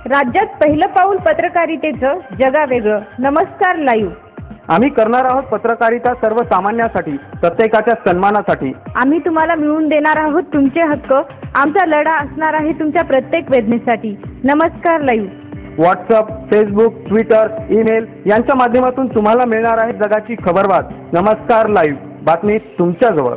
राज्यात पहिलं पाऊल पत्रकारितेचं जगावेगळं. नमस्कार लाईव्ह. आम्ही करणार आहोत पत्रकारिता सर्वसामान्यांसाठी, प्रत्येकाच्या सन्मानासाठी. आम्ही तुम्हाला मिळवून देणार आहोत तुमचे हक्क. आमचा लढा असणार आहे तुमच्या प्रत्येक वेदनेसाठी. नमस्कार live. WhatsApp, Facebook, Twitter, email यांच्या माध्यमातून तुम्हाला मिळणार आहे जगाची खबरबात. नमस्कार लाईव्ह, बातमी तुमच्याजवळ.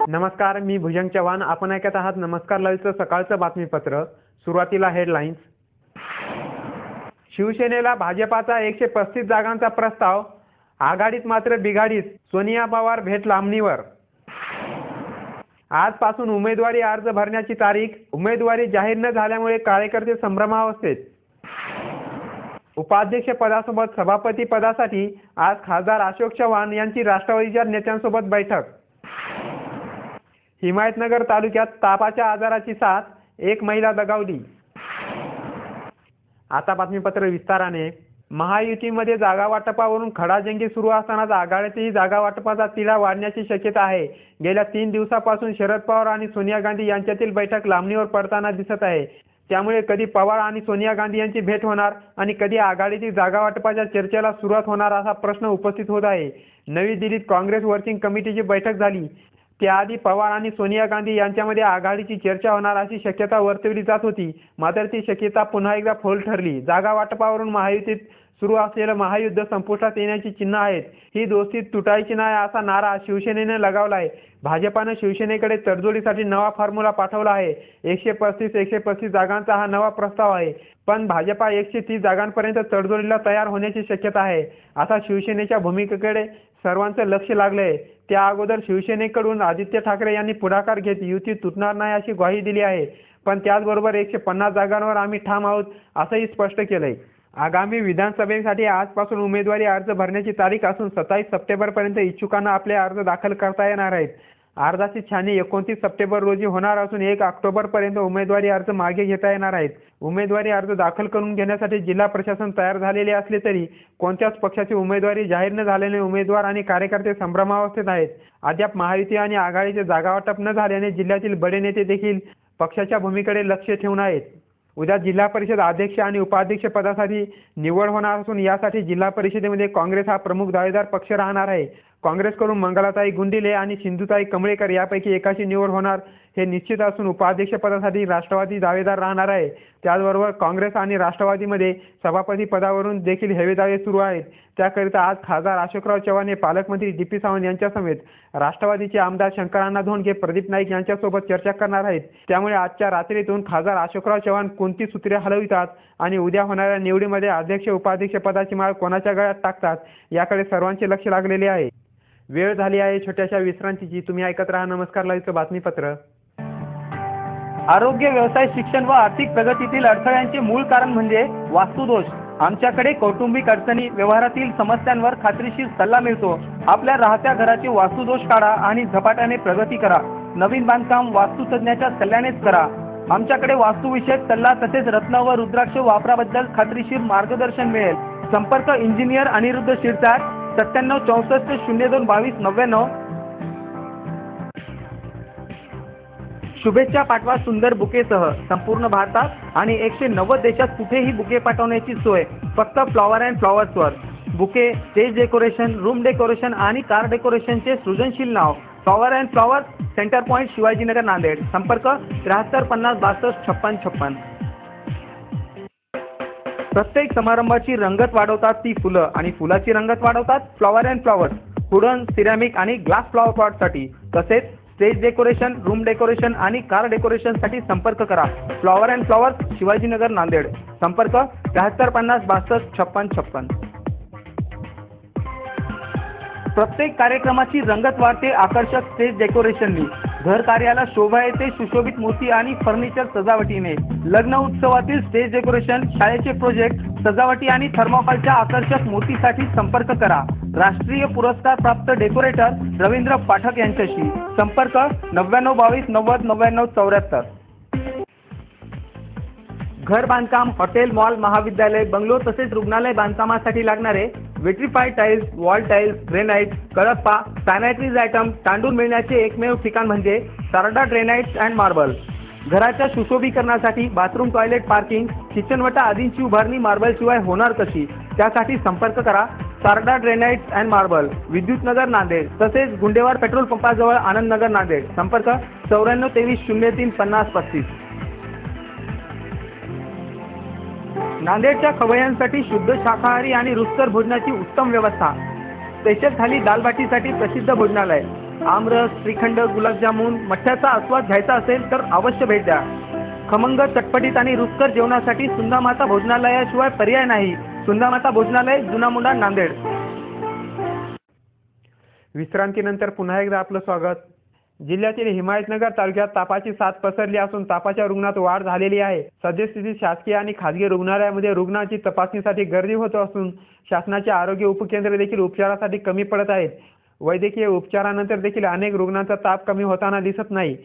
नमस्कार, मी भुजंग चव्हाण. आपण ऐकत आहात नमस्कार लाईव्हचं सकाळचं बातमीपत्र. सुरुवातीला हेडलाईन्स. शिवसेनेला भाजपाचा 135 जागांचा प्रस्ताव. आघाडीत मात्र बिघाडीत. सोनिया पवार भेट लांबणीवर. आजपासून उमेदवारी अर्ज भरण्याची तारीख. उमेदवारी जाहीर न झाल्यामुळे कार्यकर्ते संभ्रमावस्थेत. उपाध्यक्ष पदासोबत सभापती पदासाठी आज खासदार अशोक चव्हाण यांची राष्ट्रवादीच्या नेत्यांसोबत बैठक. हिमायतनगर तालुक्यात तापाच्या आजाराची साथ. एक महिला दगावली. आता बातमीपत्र विस्ताराने. महायुतीमध्ये जागा वाटपावरून खडाजंगी सुरू असतानाच आघाडीतही जागा वाटपाचा तिढा वाढण्याची शक्यता आहे. गेल्या 3 दिवसापासून शरद पवार आणि सोनिया गांधी यांच्यातील बैठक लांबणीवर पडताना दिसत आहे. त्यामुळे कधी पवार आणि सोनिया गांधी यांची भेट होणार आणि कधी आघाडीतील जागा वाटपाच्या चर्चेला सुरुवात होणार असा प्रश्न उपस्थित होत आहे. नवी दिल्लीत काँग्रेस वर्किंग कमिटीची बैठक झाली. त्याआधी पवार आणि सोनिया गांधी यांच्यामध्ये आघाडीची चर्चा होणार अशी शक्यता वर्तवली जात होती. मात्र ती शक्यता पुन्हा एकदा फोल ठरली. जागा वाटपावरून महायुतीत सुरू असलेलं महायुद्ध संपुष्टात येण्याची चिन्ह आहेत. ही दोस्ती तुटायची नाही असा नारा शिवसेनेने लगावला आहे. भाजपानं शिवसेनेकडे तडजोडीसाठी नवा फॉर्म्युला पाठवला आहे. 135 जागांचा हा नवा प्रस्ताव आहे. पण भाजपा 130 जागांपर्यंत तडजोडीला तयार होण्याची शक्यता आहे. आता शिवसेनेच्या भूमिकेकडे सर्वांचं लक्ष लागलंय. त्या अगोदर शिवसेनेकडून आदित्य ठाकरे यांनी पुढाकार घेत युती तुटणार नाही अशी ग्वाही दिली आहे. पण त्याचबरोबर 150 जागांवर आम्ही ठाम आहोत असंही स्पष्ट केलंय. आगामी विधानसभेसाठी आजपासून उमेदवारी अर्ज भरण्याची तारीख असून 27 सप्टेंबरपर्यंत इच्छुकांना आपले अर्ज दाखल करता येणार आहेत. अर्जाची छाननी 29 सप्टेंबर रोजी होणार असून 1 ऑक्टोबरपर्यंत उमेदवारी अर्ज मागे घेता येणार आहेत. उमेदवारी अर्ज दाखल करून घेण्यासाठी जिल्हा प्रशासन तयार झालेले असले तरी कोणत्याच पक्षाची उमेदवारी जाहीर न झाल्याने उमेदवार आणि कार्यकर्ते संभ्रमावस्थेत आहेत. अद्याप महायुती आणि आघाडीचे जागावाटप न झाल्याने जिल्ह्यातील बडे नेते देखील पक्षाच्या भूमिकेकडे लक्ष ठेवून आहेत. उद्या जिल्हा परिषद अध्यक्ष आणि उपाध्यक्ष पदासाठी निवड होणार असून यासाठी जिल्हा परिषदेमध्ये काँग्रेस हा प्रमुख दावेदार पक्ष राहणार आहे. काँग्रेसकडून मंगलाताई गुंडिले आणि सिंधुताई कमळेकर यापैकी एकाची निवड होणार हे निश्चित असून उपाध्यक्षपदासाठी राष्ट्रवादी दावेदार राहणार आहे. त्याचबरोबर काँग्रेस आणि राष्ट्रवादीमध्ये सभापती पदावरून देखील हेवे दावे सुरू आहेत. त्याकरिता आज खासदार अशोकराव चव्हाण हे पालकमंत्री डी.पी. सावंत यांच्यासमेत राष्ट्रवादीचे आमदार शंकरअण्णा धोंडगे, प्रदीप नाईक यांच्यासोबत चर्चा करणार आहेत. त्यामुळे आजच्या रात्रीतून खासदार अशोकराव चव्हाण कोणती सूत्रे हलवितात आणि उद्या होणाऱ्या निवडीमध्ये अध्यक्ष उपाध्यक्ष पदाची माळ कोणाच्या गळ्यात टाकतात याकडे सर्वांचे लक्ष लागलेले आहे. वेळ झाली आहे छोट्याशा विश्रांतीची. तुम्ही ऐकत राहा नमस्कार लाईव्हचं बातमीपत्र. आरोग्य, व्यवसाय, शिक्षण व आर्थिक प्रगतीतील अडथळ्यांचे मूळ कारण म्हणजे वास्तुदोष. आमच्याकडे कौटुंबिक अडचणी, व्यवहारातील समस्यांवर खात्रीशीर सल्ला मिळतो. आपल्या राहत्या घराचे वास्तुदोष काढा आणि झपाट्याने प्रगती करा. नवीन बांधकाम वास्तुतज्ञाच्या सल्ल्यानेच करा. आमच्याकडे वास्तुविषयक सल्ला तसेच रत्न व रुद्राक्ष वापराबद्दल खात्रीशीर मार्गदर्शन मिळेल. संपर्क इंजिनियर अनिरुद्ध शिरसाट, 9764022299. शुभेच्छा पाठवा सुंदर बुकेसह. संपूर्ण भारतात आणि 190 देशात कुठेही बुके पाठवण्याची सोय फक्त फ्लॉवर अँड फ्लॉवर्सवर. Bouquet, stage decoration, room decoration आणि कार डेकोरेशनचे सृजनशील नाव flower and flowers, centre point, Shivajinagar, Nanded. संपर्क 73 50 62 56 56. प्रत्येक समारंभाची रंगत वाढवतात ती फुलं आणि फुलाची रंगत वाढवतात flower and flowers. Wooden, ceramic आणि ग्लास फ्लॉवर पॉटसाठी तसेच स्टेज डेकोरेशन, रूम डेकोरेशन आणि कार डेकोरेशनसाठी संपर्क करा. Flower and flowers, Shivajinagar, Nanded. संपर्क 73 50 62 56 56. प्रत्येक कार्यक्रमाची रंगत वाढते आकर्षक स्टेज डेकोरेशननी. घर कार्याला शोभा येते सुशोभित मूर्ती आणि फर्निचर सजावटीने. लग्न उत्सवातील स्टेज डेकोरेशन, शाळेचे प्रोजेक्ट, सजावटी आणि थर्मोकॉलच्या आकर्षक मूर्तीसाठी संपर्क करा. राष्ट्रीय पुरस्कार प्राप्त डेकोरेटर रवींद्र पाठक यांच्याशी संपर्क 9922909974. घर बांधकाम, हॉटेल, मॉल, महाविद्यालय, बंगलो तसेच रुग्णालय बांधकामासाठी लागणारे vitrified tiles, wall tiles, granite, कळप्पा, सॅनिटरीज आयटम, तांदूळ मिळण्याचे एकमेव ठिकाण म्हणजे सारडा ग्रेनाइट्स अँड मार्बल. घराच्या सुशोभीकरणासाठी बाथरूम, टॉयलेट, पार्किंग, किचनवटा आदींची उभारणी मार्बल शिवाय होणार कशी? त्यासाठी संपर्क करा Sarda granites and marble, Vidyutnagar Nanded, तसेच गुंडेवार पेट्रोल पंपाजवळ आनंदनगर नांदेड. संपर्क 9423035035. नांदेडच्या खवय्यांसाठी शुद्ध शाकाहारी आणि रुचकर भोजनाची उत्तम व्यवस्था. स्पेशल थाली दालबाटीसाठी प्रसिद्ध भोजनालय. आमरस, श्रीखंड, गुलाबजामुन, मठ्ठ्याचा आस्वाद घ्यायचा असेल तर अवश्य भेट द्या. खमंग, चटपटीत आणि रुचकर जेवणासाठी सुंदामाता भोजनालयाशिवाय पर्याय नाही. सुंदामाता भोजनालय, जुना मुंडा, नांदेड. विश्रांतीनंतर पुन्हा एकदा आपलं स्वागत. जिल्ह्यातील हिमायतनगर तालुक्यात तापाची साथ पसरली असून तापाच्या रुग्णात वाढ झालेली आहे. सद्यस्थितीत शासकीय आणि खासगी रुग्णालयामध्ये रुग्णांची तपासणीसाठी गर्दी होत असून शासनाचे आरोग्य उपकेंद्र देखील उपचारासाठी कमी पडत आहेत. वैद्यकीय उपचारानंतर देखील अनेक रुग्णांचा ताप कमी होताना दिसत नाही.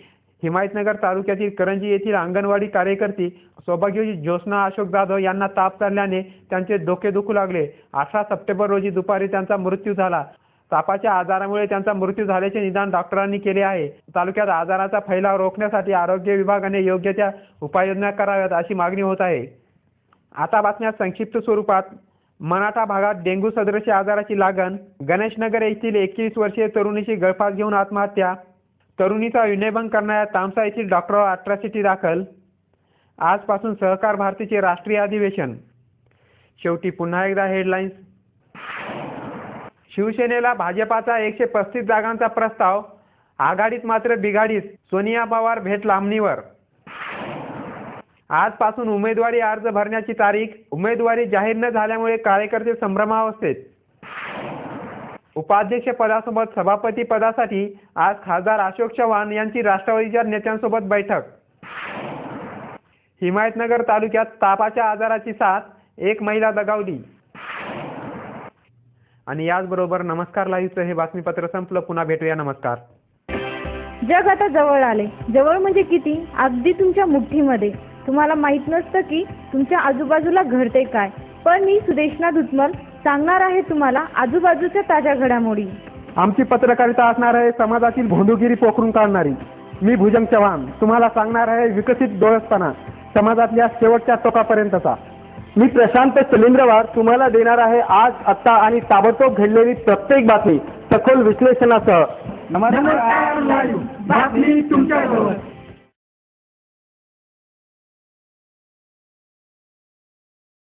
हिमायतनगर तालुक्यातील करंजी येथील अंगणवाडी कार्यकर्ती सौभाग्यवती ज्योत्स्ना अशोक जाधव यांना ताप चढल्याने त्यांचे डोके दुखू लागले. 18 सप्टेंबर रोजी दुपारी त्यांचा मृत्यू झाला. तापाच्या आजारामुळे त्यांचा मृत्यू झाल्याचे निदान डॉक्टरांनी केले आहे. तालुक्यात आजाराचा फैलाव रोखण्यासाठी आरोग्य विभागाने योग्य त्या उपाययोजना कराव्यात अशी मागणी होत आहे. आता बातम्या संक्षिप्त स्वरूपात. मराठा भागात डेंग्यू सदृश आजाराची लागण. गणेशनगर येथील 21 वर्षीय तरुणीची गळफास घेऊन आत्महत्या. तरुणीचा विनयभंग करणाऱ्या तामसा येथील डॉक्टरवर अट्रॉसिटी दाखल. आजपासून सहकार भारतीचे राष्ट्रीय अधिवेशन. शेवटी पुन्हा एकदा हेडलाईन्स. शिवसेनेला भाजपाचा 135 जागांचा प्रस्ताव. आघाडीत मात्र बिघाडीत. सोनिया पवार भेट लांबणीवर. आजपासून उमेदवारी अर्ज भरण्याची तारीख. उमेदवारी जाहीर न झाल्यामुळे कार्यकर्ते संभ्रमावस्थेत. उपाध्यक्ष पदासोबत सभापती पदासाठी आज खासदार अशोक चव्हाण यांची राष्ट्रवादीच्या नेत्यांसोबत बैठक. हिमायतनगर तालुक्यात तापाच्या आजाराची साथ. एक महिला दगावली. आणि याचबरोबर नमस्कार लाईव्हचं हे बातमीपत्र संपलं. पुन्हा भेटूया. नमस्कार. जग आता जवळ आले. जवळ म्हणजे किती? अगदी तुमच्या मुठीमध्ये. तुम्हाला माहित नसतं की तुमच्या आजूबाजूला घडते काय, पण मी सुदेशना दुत्मल सांगणार आहे तुम्हाला आजूबाजूच्या ताज्या घडामोडी. आमची पत्रकारिता असणार आहे समाजातील भोंदूगिरी पोखरून काढणारी. मी भुजंग चव्हाण तुम्हाला सांगणार आहे विकसित डोळसपणा समाजातल्या शेवटच्या टोकापर्यंतचा. मी प्रशांत चलिंद्रवार तुम्हाला देणार आहे आज, आत्ता आणि ताबडतोब घडलेली प्रत्येक बातमी सखोल विश्लेषणासह. नमस्कार लाईव्ह बातमी तुमच्याजवळ.